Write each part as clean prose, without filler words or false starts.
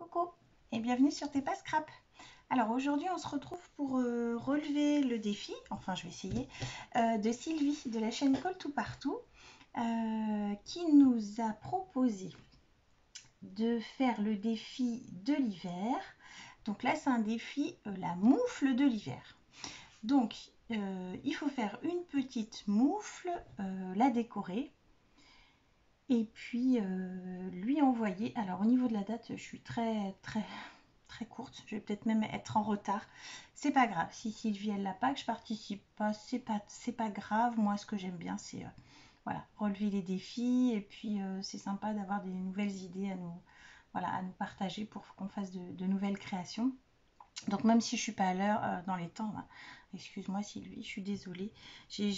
Coucou et bienvenue sur Tes Pas Scrap. Alors aujourd'hui on se retrouve pour relever le défi, enfin je vais essayer, de Sylvie de la chaîne Colle Tout Partout qui nous a proposé de faire le défi de l'hiver. Donc là c'est un défi la moufle de l'hiver. Donc il faut faire une petite moufle, la décorer. Et puis lui envoyer. Alors au niveau de la date, je suis très courte. Je vais peut-être même être en retard. C'est pas grave. Si Sylvie elle l'a pas, que je participe pas, c'est pas grave. Moi, ce que j'aime bien, c'est voilà, relever les défis. Et puis c'est sympa d'avoir des nouvelles idées à nous partager pour qu'on fasse de nouvelles créations. Donc même si je suis pas à l'heure dans les temps, excuse-moi Sylvie, je suis désolée. J'ai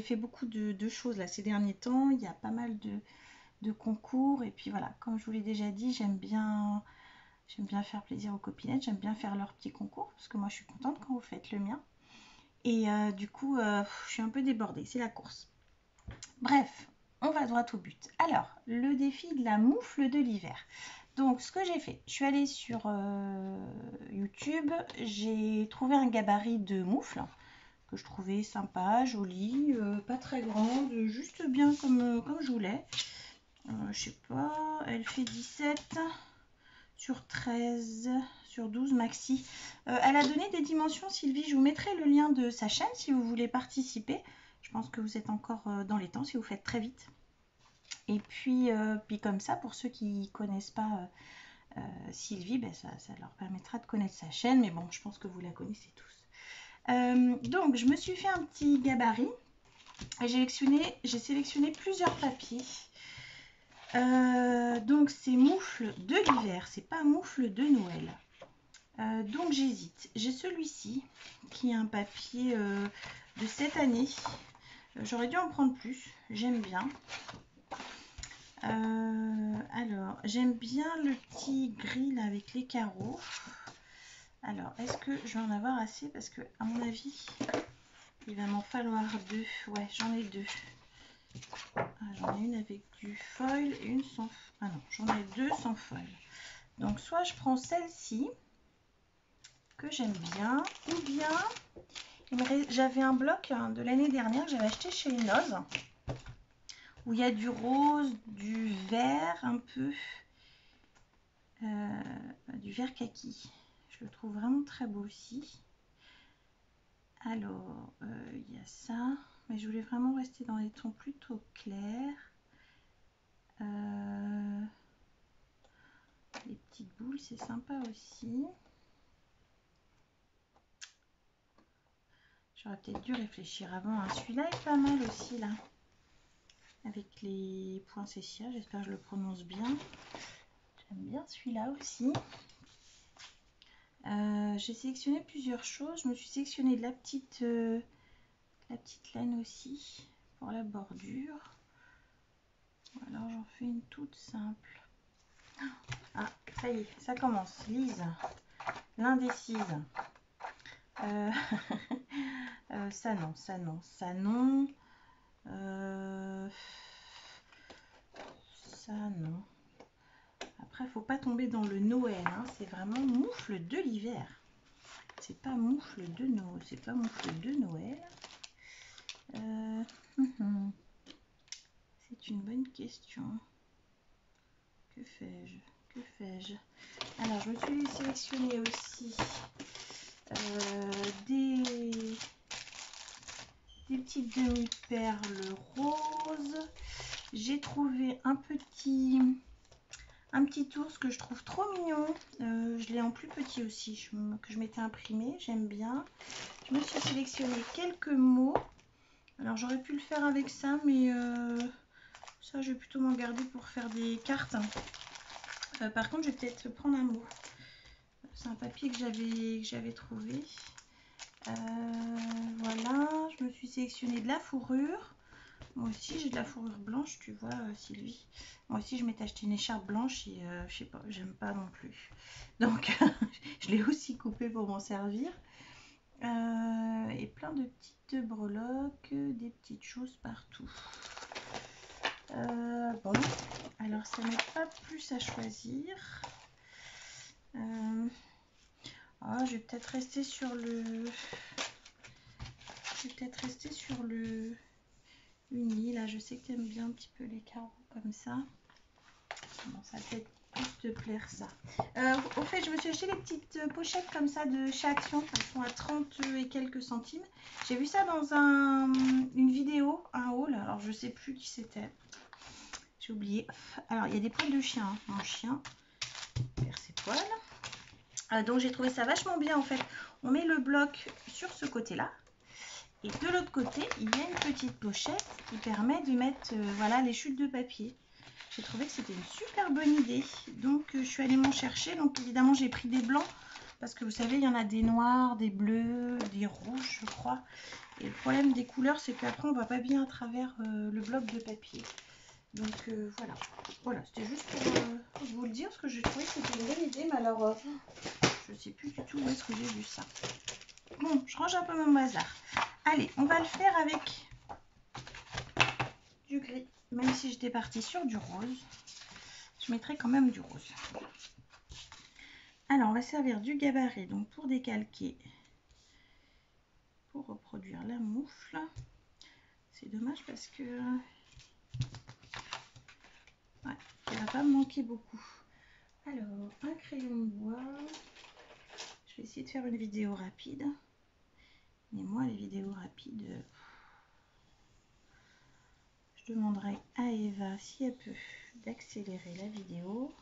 fait beaucoup de choses là ces derniers temps. Il y a pas mal de concours. Et puis voilà, comme je vous l'ai déjà dit, j'aime bien faire plaisir aux copinettes. J'aime bien faire leurs petits concours. Parce que moi, je suis contente quand vous faites le mien. Et du coup, je suis un peu débordée. C'est la course. Bref, on va droit au but. Alors, le défi de la moufle de l'hiver. Donc, ce que j'ai fait, je suis allée sur YouTube. J'ai trouvé un gabarit de moufle que je trouvais sympa, joli, pas très grande, juste bien comme je voulais. Je sais pas, elle fait 17 sur 13 sur 12 maxi. Elle a donné des dimensions, Sylvie. Je vous mettrai le lien de sa chaîne si vous voulez participer. Je pense que vous êtes encore dans les temps si vous faites très vite. Et puis comme ça, pour ceux qui ne connaissent pas Sylvie, ben ça leur permettra de connaître sa chaîne. Mais bon, je pense que vous la connaissez tous. Donc je me suis fait un petit gabarit et j'ai sélectionné plusieurs papiers. Donc c'est moufle de l'hiver, c'est pas moufle de Noël. Donc j'hésite. J'ai celui-ci qui est un papier de cette année. J'aurais dû en prendre plus, j'aime bien. Alors j'aime bien le petit gris là avec les carreaux. Alors, est-ce que je vais en avoir assez? Parce que, à mon avis, il va m'en falloir deux. Ouais, j'en ai deux. J'en ai une avec du foil et une sans... Ah non, j'en ai deux sans foil. Donc, soit je prends celle-ci, que j'aime bien, ou bien, j'avais un bloc de l'année dernière que j'avais acheté chez Enoz, où il y a du rose, du vert un peu, du vert kaki. Je le trouve vraiment très beau aussi. Alors, il y a ça, mais je voulais vraiment rester dans des tons plutôt clairs. Les petites boules, c'est sympa aussi. J'aurais peut-être dû réfléchir avant. Hein. Celui-là est pas mal aussi, là. Avec les points cécia, j'espère que je le prononce bien. J'aime bien celui-là aussi. J'ai sélectionné plusieurs choses. Je me suis sélectionné de la petite laine aussi pour la bordure. Alors j'en fais une toute simple. Ah, ça y est, ça commence. Lise, l'indécise. Ça non, ça non, ça non. Ça non. Après, faut pas tomber dans le Noël. Hein. C'est vraiment moufle de l'hiver. C'est pas moufle de Noël. C'est pas moufle de Noël. C'est une bonne question. Que fais-je? Que fais-je? Alors, je me suis sélectionné aussi des petites demi-perles roses. J'ai trouvé un petit ours que je trouve trop mignon. Je l'ai en plus petit aussi, que je m'étais imprimé. J'aime bien. Je me suis sélectionné quelques mots. Alors, j'aurais pu le faire avec ça, mais ça, je vais plutôt m'en garder pour faire des cartes. Par contre, je vais peut-être prendre un mot. C'est un papier que j'avais trouvé. Voilà, je me suis sélectionné de la fourrure. Moi aussi, j'ai de la fourrure blanche, tu vois, Sylvie. Moi aussi, je m'étais acheté une écharpe blanche et je sais pas, j'aime pas non plus. Donc, je l'ai aussi coupée pour m'en servir. Et plein de petites breloques, des petites choses partout. Bon, Alors ça m'aide pas plus à choisir. Oh, je vais peut-être rester sur le... Je vais peut-être rester sur le uni. Là, je sais que tu aimes bien un petit peu les carreaux comme ça. Bon, ça va peut-être plus te plaire ça. Au fait, je me suis acheté les petites pochettes comme ça de chez Action. Elles sont à 30 et quelques centimes. J'ai vu ça dans une vidéo, un haul. Alors, je sais plus qui c'était. J'ai oublié. Alors, il y a des poils de chien. Hein. Mon chien perd ses poils. Donc, j'ai trouvé ça vachement bien en fait. On met le bloc sur ce côté-là. Et de l'autre côté, il y a une petite pochette qui permet de mettre voilà, les chutes de papier. J'ai trouvé que c'était une super bonne idée. Donc, je suis allée m'en chercher. Donc, évidemment, j'ai pris des blancs. Parce que vous savez, il y en a des noirs, des bleus, des rouges, je crois. Et le problème des couleurs, c'est qu'après, on ne voit pas bien à travers le bloc de papier. Donc, voilà. Voilà, c'était juste pour vous le dire. Parce que j'ai trouvé que c'était une bonne idée. Mais alors, je ne sais plus du tout où est-ce que j'ai vu ça. Bon, je range un peu mon bazar. Allez, on va le faire avec du gris. Même si j'étais partie sur du rose, je mettrai quand même du rose. Alors, on va servir du gabarit donc pour décalquer, pour reproduire la moufle. C'est dommage parce que ouais, ça va pas me manquer beaucoup. Alors, un crayon de bois. Je vais essayer de faire une vidéo rapide. Mais moi, les vidéos rapides, je demanderai à Eva si elle peut d'accélérer la vidéo.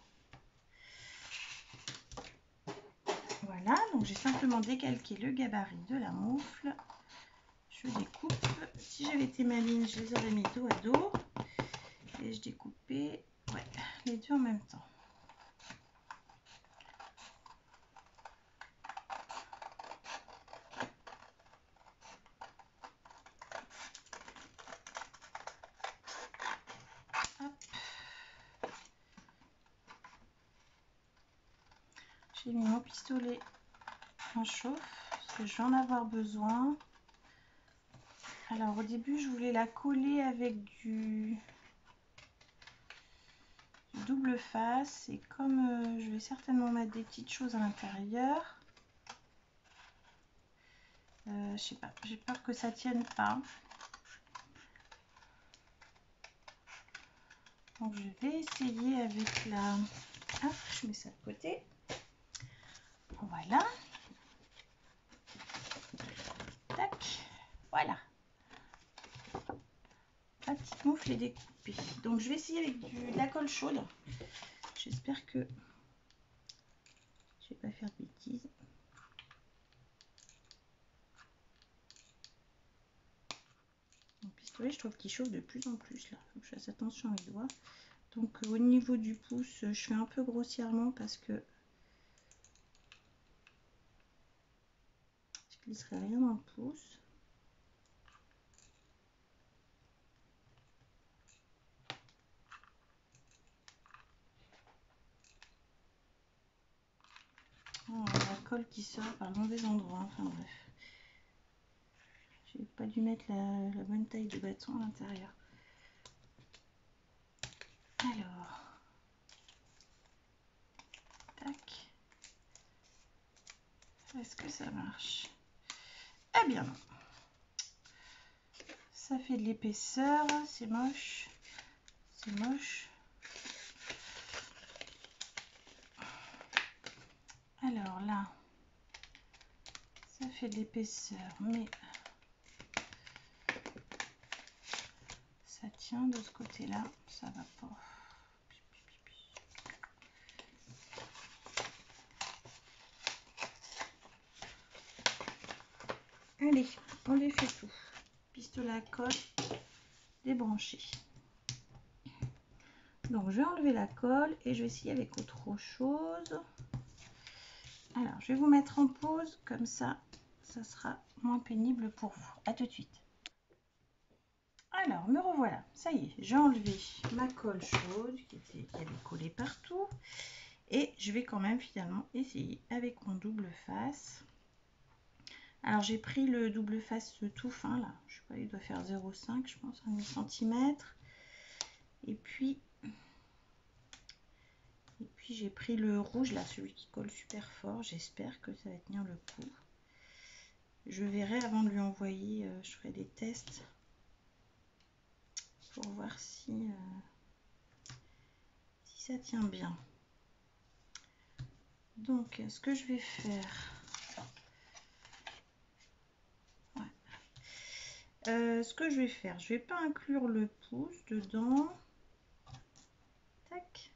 Voilà, donc j'ai simplement décalqué le gabarit de la moufle. Je découpe. Si j'avais été maligne, je les aurais mis dos à dos. Et je découpais ouais, les deux en même temps. J'ai mis mon pistolet en chauffe parce que je vais en avoir besoin. Alors au début je voulais la coller avec du double face et comme je vais certainement mettre des petites choses à l'intérieur, je sais pas, j'ai peur que ça tienne pas. Donc je vais essayer avec la... Hop, je mets ça de côté. Voilà. Tac. Voilà. La petite moufle est découpée. Donc je vais essayer avec de la colle chaude. J'espère que je vais pas faire de bêtises. Mon pistolet, je trouve qu'il chauffe de plus en plus là. Faut que je fasse attention à mes doigts. Donc au niveau du pouce, je fais un peu grossièrement parce que je glisserai rien dans le pouce. Oh, la colle qui sort par le mauvais endroit. Enfin bref. J'ai pas dû mettre la bonne taille de bâton à l'intérieur. Alors, tac. Est-ce que ça marche? Eh bien non. Ça fait de l'épaisseur, c'est moche. C'est moche. Alors là, ça fait de l'épaisseur, mais ça tient de ce côté-là, ça va pas. Allez, on défait tout. Pistolet à colle débranché. Donc je vais enlever la colle et je vais essayer avec autre chose. Alors je vais vous mettre en pause, comme ça, ça sera moins pénible pour vous. À tout de suite. Alors me revoilà, ça y est, j'ai enlevé ma colle chaude qui avait collé partout. Et je vais quand même finalement essayer avec mon double face. Alors j'ai pris le double face tout fin là, je sais pas, il doit faire 0,5 je pense, un demi-centimètre. Et puis Et puis j'ai pris le rouge là, celui qui colle super fort. J'espère que ça va tenir le coup. Je verrai avant de lui envoyer, je ferai des tests pour voir si ça tient bien. Donc ce que je vais faire, je vais pas inclure le pouce dedans. Tac,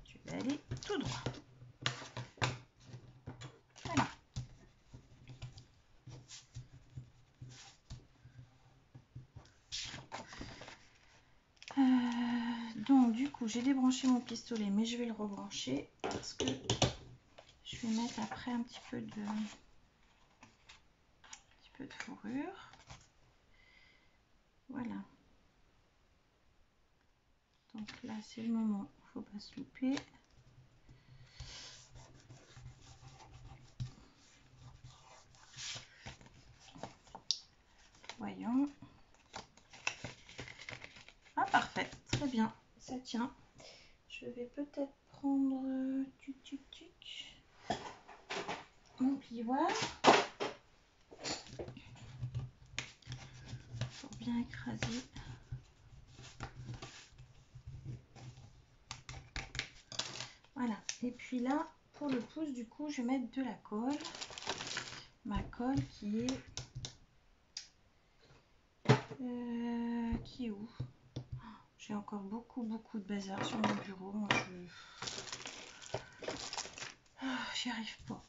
je vais aller tout droit. Voilà. Donc du coup j'ai débranché mon pistolet, mais je vais le rebrancher parce que je vais mettre après un petit peu de fourrure. Voilà. Donc là c'est le moment, il ne faut pas se louper. Voyons. Ah parfait, très bien, ça tient. Je vais peut-être prendre mon plioir pour bien écraser. Voilà, et puis là pour le pouce du coup je vais mettre de la colle, ma colle qui est où? J'ai encore beaucoup de bazar sur mon bureau. Moi j'y arrive pas.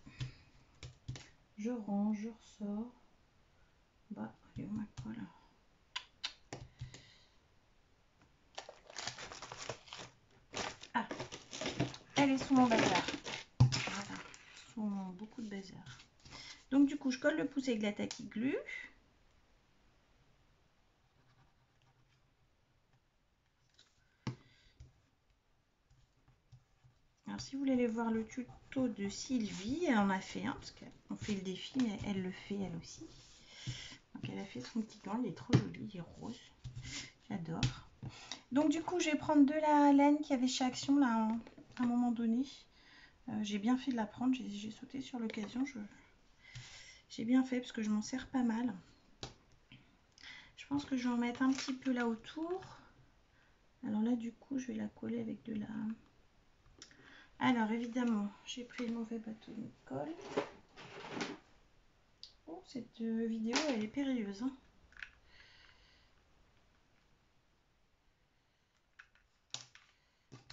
Je range, je ressors. Bah, elle est où ma colle? Ah, elle est sous mon bazar. Voilà, sous mon beaucoup de bazar. Donc du coup, je colle le pouce avec de la tacky glue. Alors si vous voulez aller voir le tuto de Sylvie, elle en a fait un, parce qu'on fait le défi, mais elle le fait elle aussi. Donc elle a fait son petit gant, il est trop joli, il est rose. J'adore. Donc du coup, je vais prendre de la laine qu'il y avait chez Action là à un moment donné. J'ai bien fait de la prendre, j'ai sauté sur l'occasion. J'ai bien fait parce que je m'en sers pas mal. Je pense que je vais en mettre un petit peu là autour. Alors là, du coup, je vais la coller avec de la... Alors évidemment, j'ai pris le mauvais bâton de colle. Oh, cette vidéo, elle est périlleuse, hein.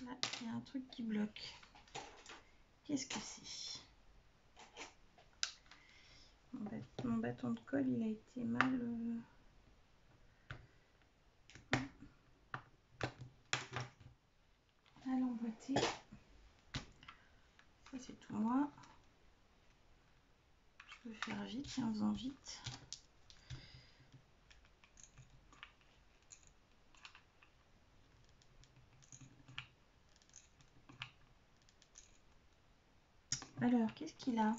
Là, il y a un truc qui bloque. Qu'est-ce que c'est? Mon bâton de colle, il a été mal emboîté. Ça, c'est tout moi. Je peux faire vite et en faisant vite. Alors, qu'est-ce qu'il a?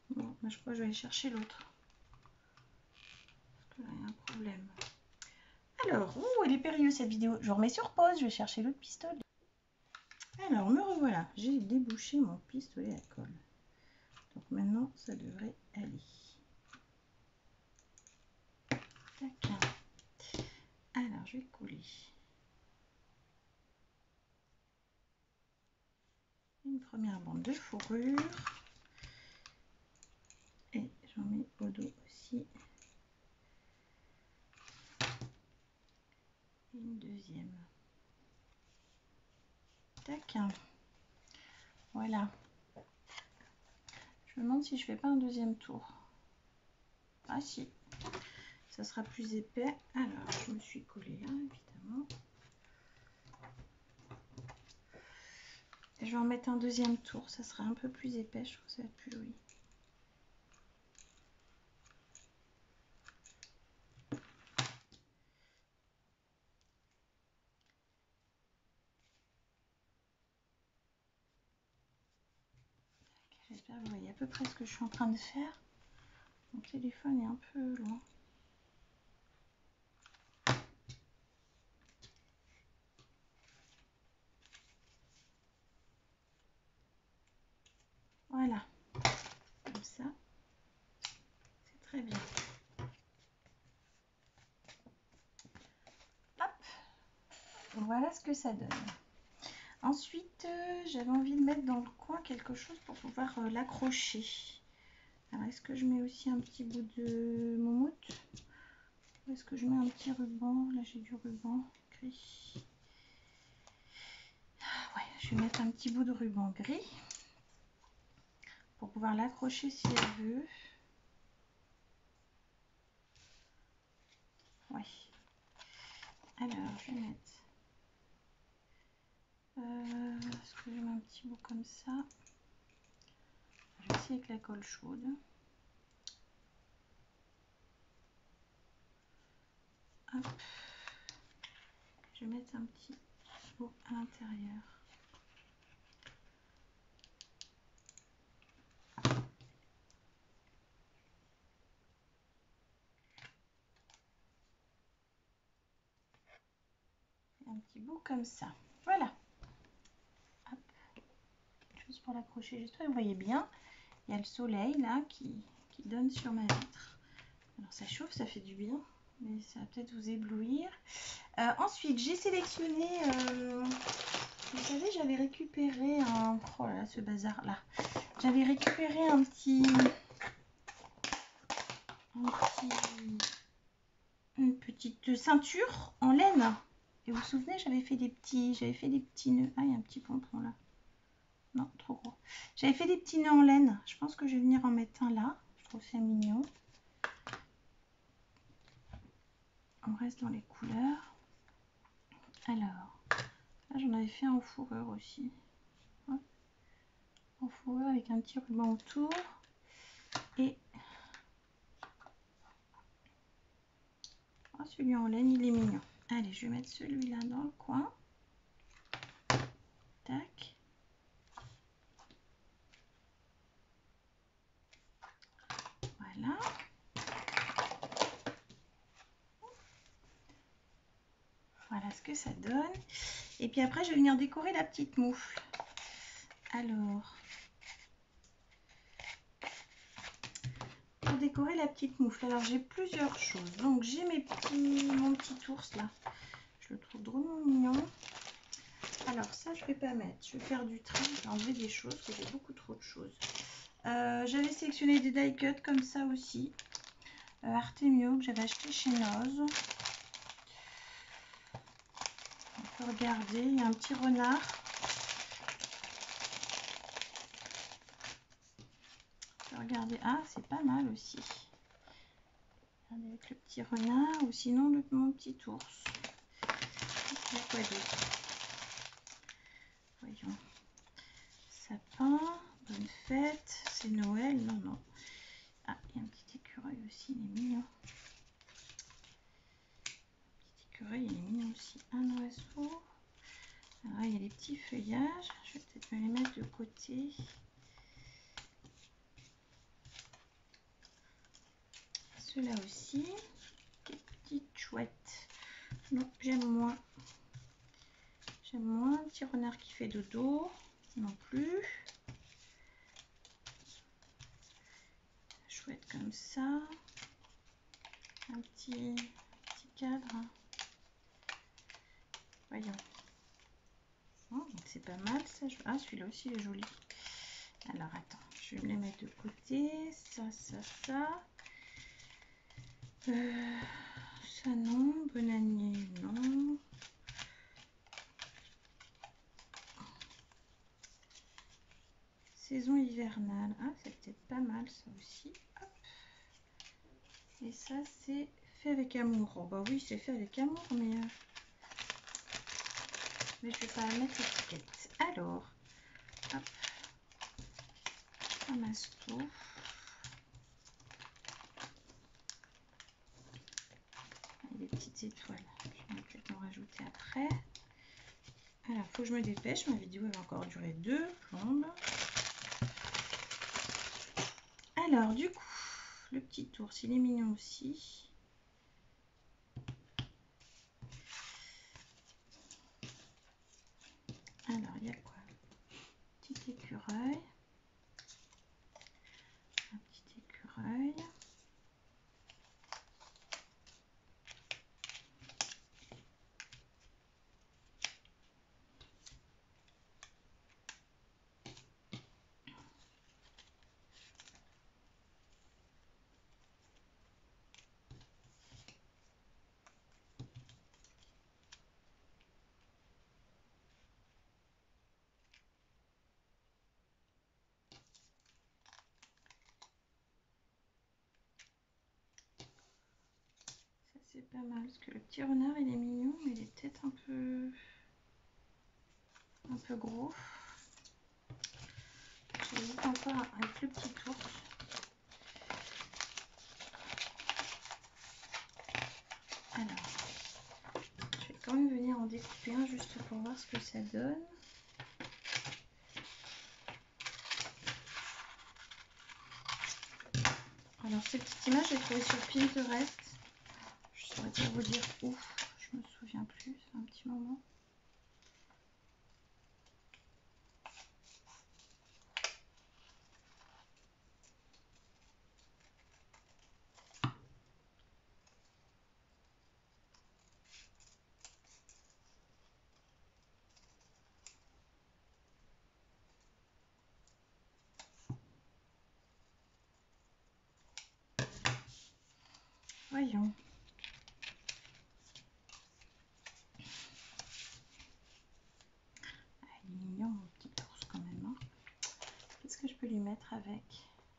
Bon, je crois que je vais aller chercher l'autre. Parce que là, il y a un problème. Alors, elle est périlleuse cette vidéo. Je remets sur pause, je vais chercher l'autre pistolet. Alors, me revoilà. J'ai débouché mon pistolet à colle. Donc maintenant, ça devrait aller. Tac. Alors, je vais coller une première bande de fourrure. Et j'en mets au dos aussi. Et une deuxième. Tac. Voilà. Je me demande si je fais pas un deuxième tour. Ah si. Ça sera plus épais. Alors, je me suis collée là, évidemment. Et je vais en mettre un deuxième tour. Ça sera un peu plus épais. Je trouve que ça va être plus joli. J'espère que vous voyez à peu près ce que je suis en train de faire. Mon téléphone est un peu loin. Voilà ce que ça donne. Ensuite, j'avais envie de mettre dans le coin quelque chose pour pouvoir l'accrocher. Alors, est-ce que je mets aussi un petit bout de moumoute? Ou est-ce que je mets un petit ruban? Là, j'ai du ruban gris. Ouais, je vais mettre un petit bout de ruban gris pour pouvoir l'accrocher si elle veut. Ouais. Alors, je vais mettre... est-ce que je mets un petit bout comme ça? Je vais essayer avec la colle chaude. Hop. Je vais mettre un petit bout à l'intérieur. Un petit bout comme ça. Voilà. Hop. Juste pour l'accrocher. J'espère que vous voyez bien. Il y a le soleil là qui donne sur ma vitre. Alors ça chauffe, ça fait du bien. Mais ça va peut-être vous éblouir. Ensuite, j'ai sélectionné... vous savez, j'avais récupéré un... Oh là là, ce bazar là. J'avais récupéré une petite ceinture en laine. Et vous vous souvenez, j'avais fait des petits nœuds. Ah, il y a un petit pompon là. Non, trop gros. J'avais fait des petits nœuds en laine. Je pense que je vais venir en mettre un là. Je trouve ça mignon. On reste dans les couleurs. Alors, là j'en avais fait en fourrure aussi. Ouais. En fourrure avec un petit ruban autour. Et oh, celui en laine, il est mignon. Allez, je vais mettre celui-là dans le coin. Tac. Voilà. Voilà ce que ça donne. Et puis après, je vais venir décorer la petite moufle. Alors, pour décorer la petite moufle, alors j'ai plusieurs choses. Donc, j'ai mon petit ours là. Je le trouve drôlement mignon. Alors, ça, je ne vais pas mettre. Je vais faire du tri. Je vais enlever des choses parce que j'ai beaucoup trop de choses. J'avais sélectionné des die cuts comme ça aussi. Artemio que j'avais acheté chez Noz. On peut regarder, il y a un petit renard. On peut regarder, ah c'est pas mal aussi. Regardez avec le petit renard ou sinon mon petit ours. Il y a quoi d'autre? Voyons. Sapin, bonne fête, c'est Noël, non non. Ah, il y a un petit écureuil aussi, il est mignon. Il est mignon aussi. Un oiseau. Alors, il y a des petits feuillages. Je vais peut-être me les mettre de côté. Ceux-là aussi. Des petites chouettes. Non, j'aime moins. J'aime moins. Un petit renard qui fait dodo. Non plus. Chouette comme ça. Un petit cadre. Voyons. Oh, c'est pas mal ça. Ah, celui-là aussi il est joli. Alors attends, je vais me les mettre de côté. Ça. Ça non. Bonanier non. Saison hivernale. Ah, c'est peut-être pas mal ça aussi. Hop. Et ça, c'est fait avec amour. Oh bah oui, c'est fait avec amour, mais je vais pas mettre l'étiquette. Alors, hop, on ramasse tout. Des petites étoiles. Je vais peut-être en rajouter après. Alors, faut que je me dépêche. Ma vidéo elle va encore durer 2 plombes. Alors, du coup, le petit ours, il est mignon aussi. Alors, il y a quoi? Petit écureuil. Un petit écureuil. C'est pas mal parce que le petit renard il est mignon, mais il est peut-être un peu gros. J'hésite encore avec le petit ours. Alors, je vais quand même venir en découper un juste pour voir ce que ça donne. Alors ces petites images, j'ai trouvé sur Pinterest. Je saurais pas vous dire où, je me souviens plus, c'est un petit moment. Voyons. Ah, il est mignon mon petit ours quand même. Hein. Qu'est-ce que je peux lui mettre avec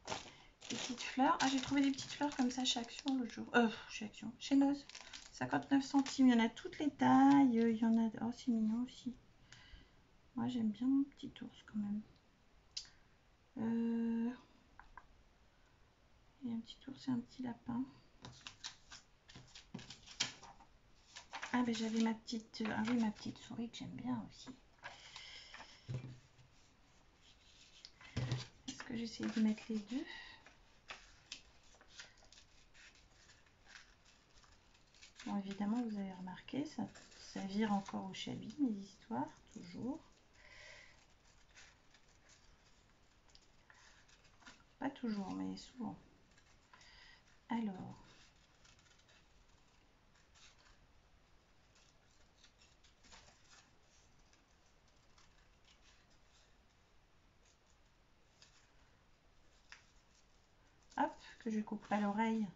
des petites fleurs? Ah, j'ai trouvé des petites fleurs comme ça chez Action l'autre jour. Chez Action, chez Noz. 59 centimes. Il y en a toutes les tailles. Il y en a. Oh, c'est mignon aussi. Moi, j'aime bien mon petit ours quand même. Il y a un petit ours et un petit lapin. Ah, ben j'avais ma petite. Ah oui, ma petite souris que j'aime bien aussi. Est-ce que j'essaie de mettre les deux? Bon, évidemment, vous avez remarqué, ça vire encore au chablis, mes histoires, toujours. Pas toujours, mais souvent. Alors. Hop, que je coupe pas l'oreille.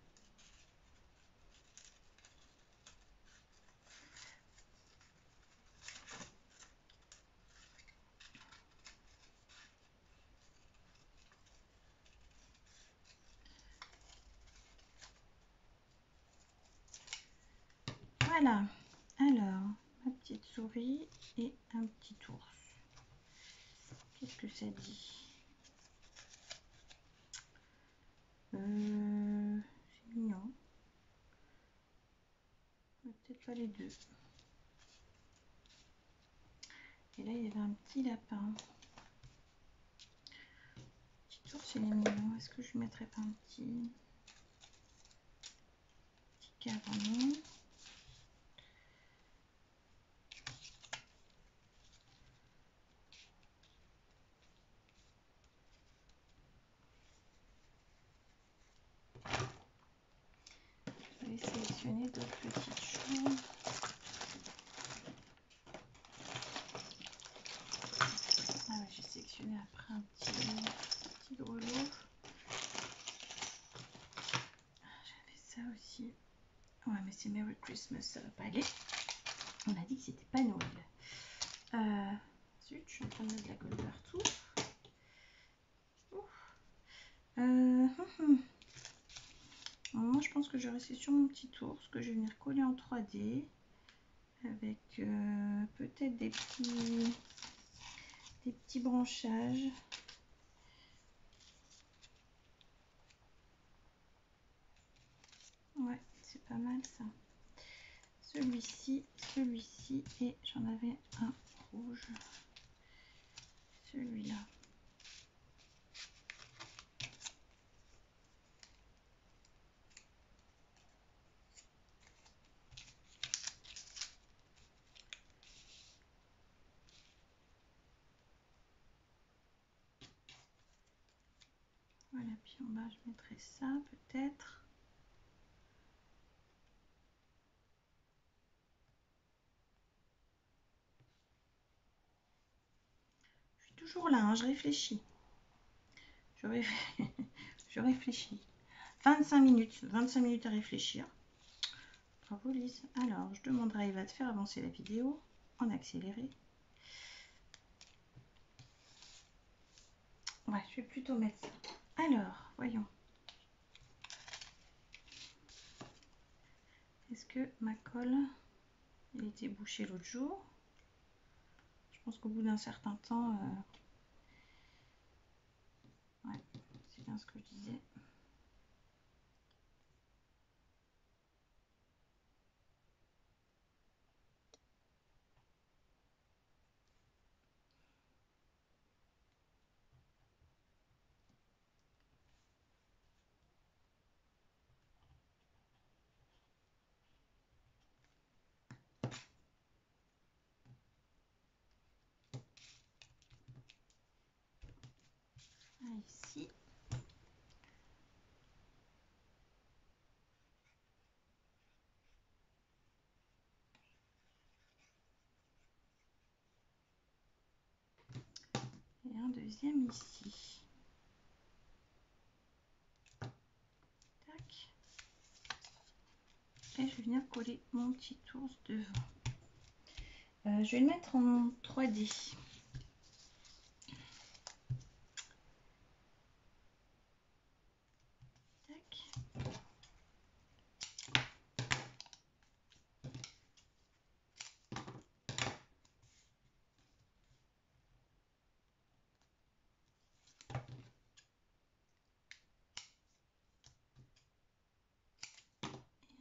Voilà. Alors, ma petite souris et un petit ours. Qu'est-ce que ça dit? C'est mignon. Peut-être pas les deux. Et là, il y avait un petit lapin. Petit ours, il est mignon. Est-ce que je lui mettrais pas un petit caron? Je vais sélectionner d'autres petites choses. Ah ouais, j'ai sélectionné après un petit grelot. J'avais ça aussi. Ouais, mais c'est Merry Christmas, ça va pas aller. On a dit que c'était pas Noël. Zut, je suis en train de mettre de la colle partout. Moi, je pense que je vais rester sur mon petit ours que je vais venir coller en 3D avec peut-être des petits branchages. Ouais, c'est pas mal ça. Celui-ci et j'en avais un rouge. Celui-là. Voilà, puis en bas, je mettrai ça peut-être. Je suis toujours là, hein, je réfléchis. Je réfléchis. 25 minutes à réfléchir. Bravo Lise. Alors, je demanderai à Eva de faire avancer la vidéo en accéléré. Ouais, je vais plutôt mettre ça. Alors, voyons. Est-ce que ma colle, elle était bouchée l'autre jour? Je pense qu'au bout d'un certain temps, ouais, c'est bien ce que je disais. Ici. Et un deuxième ici. Tac. Et je vais venir coller mon petit ours devant. Je vais le mettre en 3D. Tac.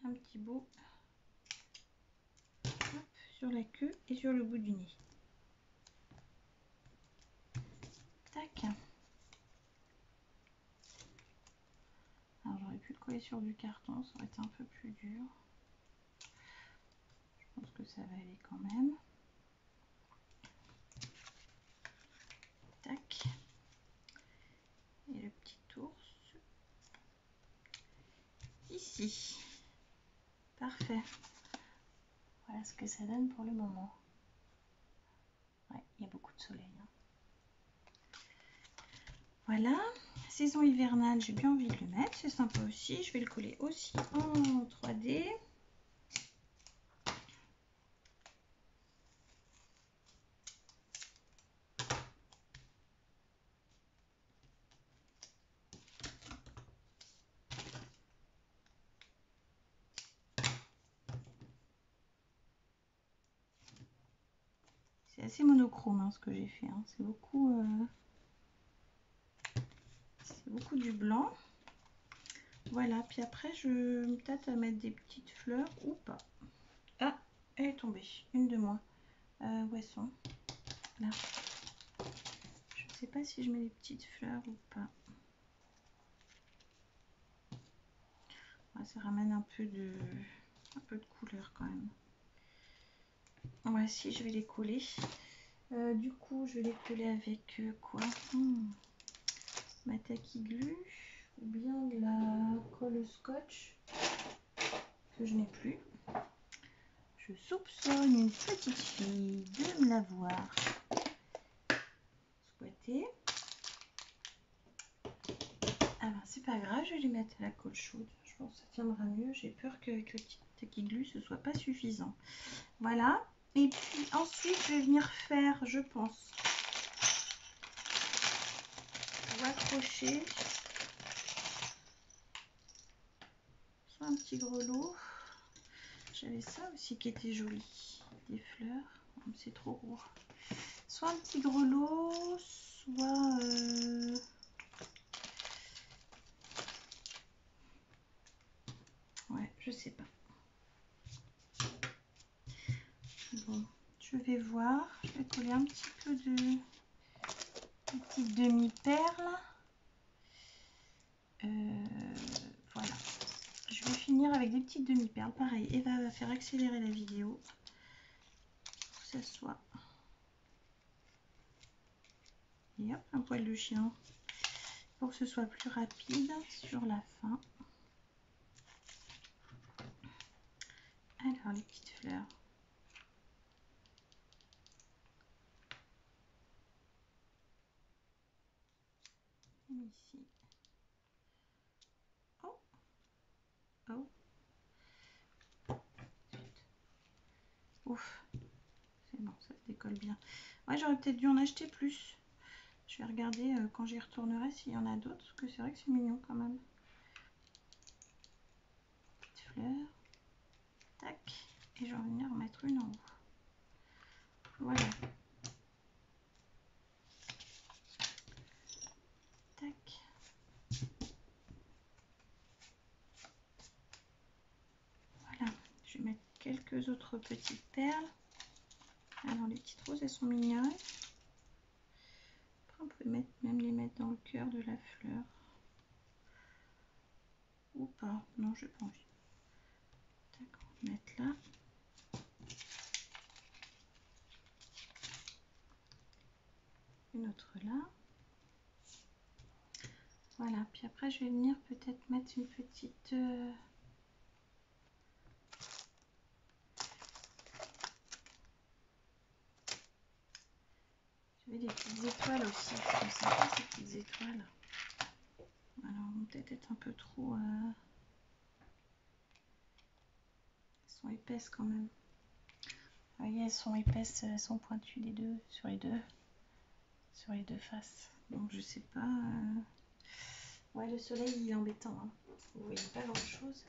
Et un petit bout sur la queue et sur le bout du nez. Tac. Alors j'aurais pu le coller sur du carton, ça aurait été un peu plus dur. Je pense que ça va aller quand même. Tac. Et le petit ours ici. Parfait. Voilà ce que ça donne pour le moment. Ouais, il y a beaucoup de soleil. Hein. Voilà. Saison hivernale, j'ai bien envie de le mettre. C'est sympa aussi. Je vais le coller aussi en 3D. C'est assez monochrome hein, ce que j'ai fait. Hein. C'est beaucoup du blanc. Voilà, puis après je me tâte à mettre des petites fleurs ou pas. Ah, elle est tombée, une de moins. Où elles sont? Là. Je ne sais pas si je mets des petites fleurs ou pas. Ouais, ça ramène un peu de couleur quand même. Ouais, si je vais les coller. Du coup, je vais les coller avec quoi? Ma tacky glue ou bien de la colle scotch que je n'ai plus. Je soupçonne une petite fille de me l'avoir squattée. Ah ben c'est pas grave, je vais les mettre à la colle chaude. Je pense que ça tiendra mieux. J'ai peur qu'avec le petit tacky glue ce soit pas suffisant. Voilà. Et puis ensuite je vais venir faire, je pense, pour accrocher soit un petit grelot. J'avais ça aussi qui était joli. Des fleurs. C'est trop gros. Soit un petit grelot, soit... Ouais, je sais pas. Bon, je vais voir. Je vais coller un petit peu de petite demi-perle. Voilà. Je vais finir avec des petites demi-perles. Pareil, Eva va faire accélérer la vidéo. Pour que ça soit... Et hop, un poil de chien. Pour que ce soit plus rapide sur la fin. Alors, les petites fleurs. Ici. Oh. Oh. Ouf. C'est bon, ça se décolle bien. Ouais, j'aurais peut-être dû en acheter plus. Je vais regarder quand j'y retournerai s'il y en a d'autres. Parce que c'est vrai que c'est mignon quand même. Petite fleur. et je vais venir en mettre une en haut. Voilà. Tac. Voilà. Je vais mettre quelques autres petites perles. Alors les petites roses, elles sont mignonnes. Après, on peut même les mettre dans le cœur de la fleur. Ou pas. Non, je n'ai pas envie. Tac, on va mettre là. Une autre là. Voilà. Puis après, je vais venir peut-être mettre une petite... J'avais des petites étoiles aussi. Je trouve sympa ces petites étoiles. Alors, elles vont peut-être être un peu trop... Elles sont épaisses quand même. Vous voyez, elles sont épaisses, elles sont pointues les deux, sur les deux faces. Donc je sais pas. Ouais, le soleil il est embêtant. Hein. Vous voyez pas grand chose.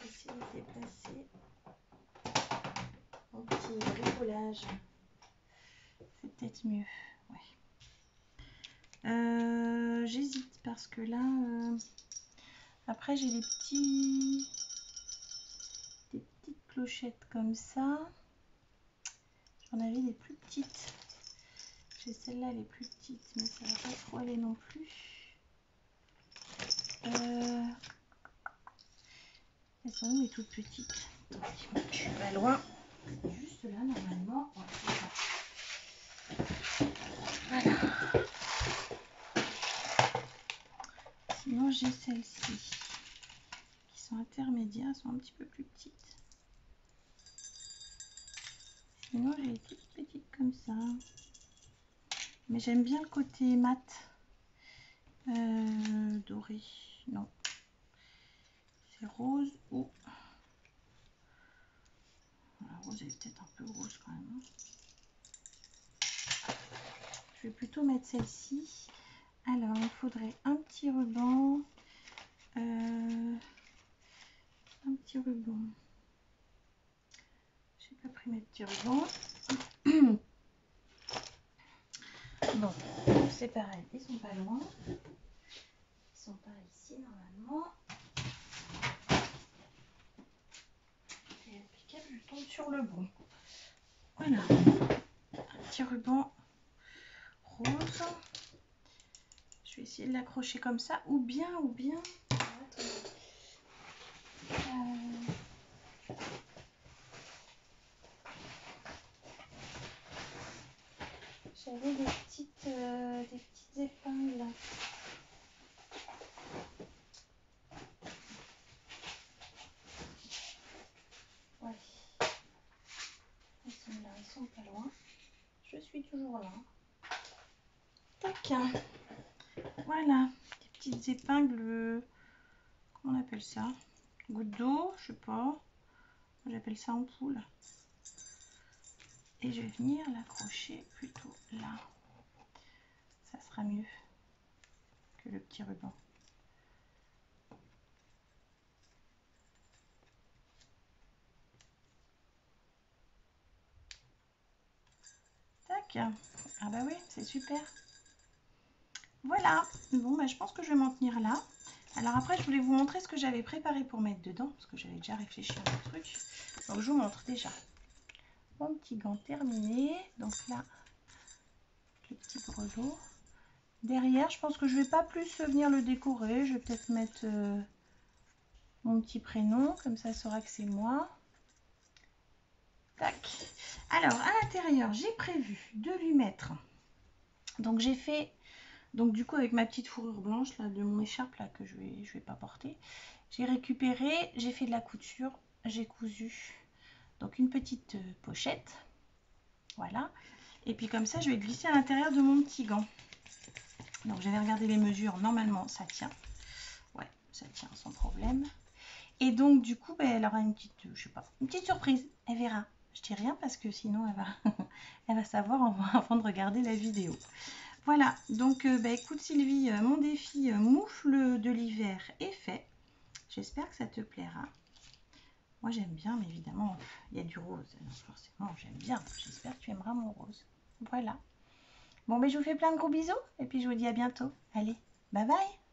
Essayer de déplacer mon petit bricolage. C'est peut-être mieux. Ouais. J'hésite parce que là, après j'ai des petites clochettes comme ça. J'en avais des plus petites. J'ai celle-là, les plus petites, mais ça va pas trop aller non plus. Elles sont où mes toutes petites? Je suis pas loin. Juste là, normalement. Voilà. Sinon, j'ai celles-ci qui sont intermédiaires, elles sont un petit peu plus petites. Sinon, j'ai des toutes petites comme ça. Mais j'aime bien le côté mat. Doré. Non. C'est rose ou... La rose est peut-être un peu grosse quand même. Je vais plutôt mettre celle-ci. Alors, il faudrait un petit ruban. Un petit ruban. J'ai pas pris mes petits rubans. Bon, c'est pareil, ils sont pas loin. Ils sont pas ici normalement. Et l'applicateur, je tombe sur le bon. Voilà. Un petit ruban rose. Je vais essayer de l'accrocher comme ça. Ou bien. J'avais des petites épingles. Ouais. Elles sont là, elles sont pas loin. Je suis toujours là. Tac. Voilà. Des petites épingles. Comment on appelle ça? Goutte d'eau, je sais pas. J'appelle ça ampoule. Et je vais venir l'accrocher plutôt là. Ça sera mieux que le petit ruban. Tac. Ah bah oui, c'est super. Voilà. Bon, bah, je pense que je vais m'en tenir là. Alors après, je voulais vous montrer ce que j'avais préparé pour mettre dedans, parce que j'avais déjà réfléchi à un truc. Donc je vous montre déjà mon petit gant terminé. Donc là, le petit grelot. Derrière, je pense que je vais pas plus venir le décorer. Je vais peut-être mettre mon petit prénom, comme ça, elle saura que c'est moi. Tac. Alors, à l'intérieur, j'ai prévu de lui mettre. Donc, j'ai fait... Donc, du coup, avec ma petite fourrure blanche, là, de mon écharpe, là, que je vais pas porter, j'ai récupéré, j'ai fait de la couture, j'ai cousu. Donc, une petite pochette. Voilà. Et puis, comme ça, je vais glisser à l'intérieur de mon petit gant. Donc, j'avais regardé les mesures. Normalement, ça tient. Ouais, ça tient sans problème. Et donc, du coup, elle aura une petite, je sais pas, une petite surprise. Elle verra. Je dis rien parce que sinon, elle va savoir avant de regarder la vidéo. Voilà. Donc, écoute Sylvie, mon défi moufle de l'hiver est fait. J'espère que ça te plaira. Moi j'aime bien, mais évidemment, il y a du rose. Alors forcément, j'aime bien. J'espère que tu aimeras mon rose. Voilà. Bon, mais je vous fais plein de gros bisous et puis je vous dis à bientôt. Allez, bye bye!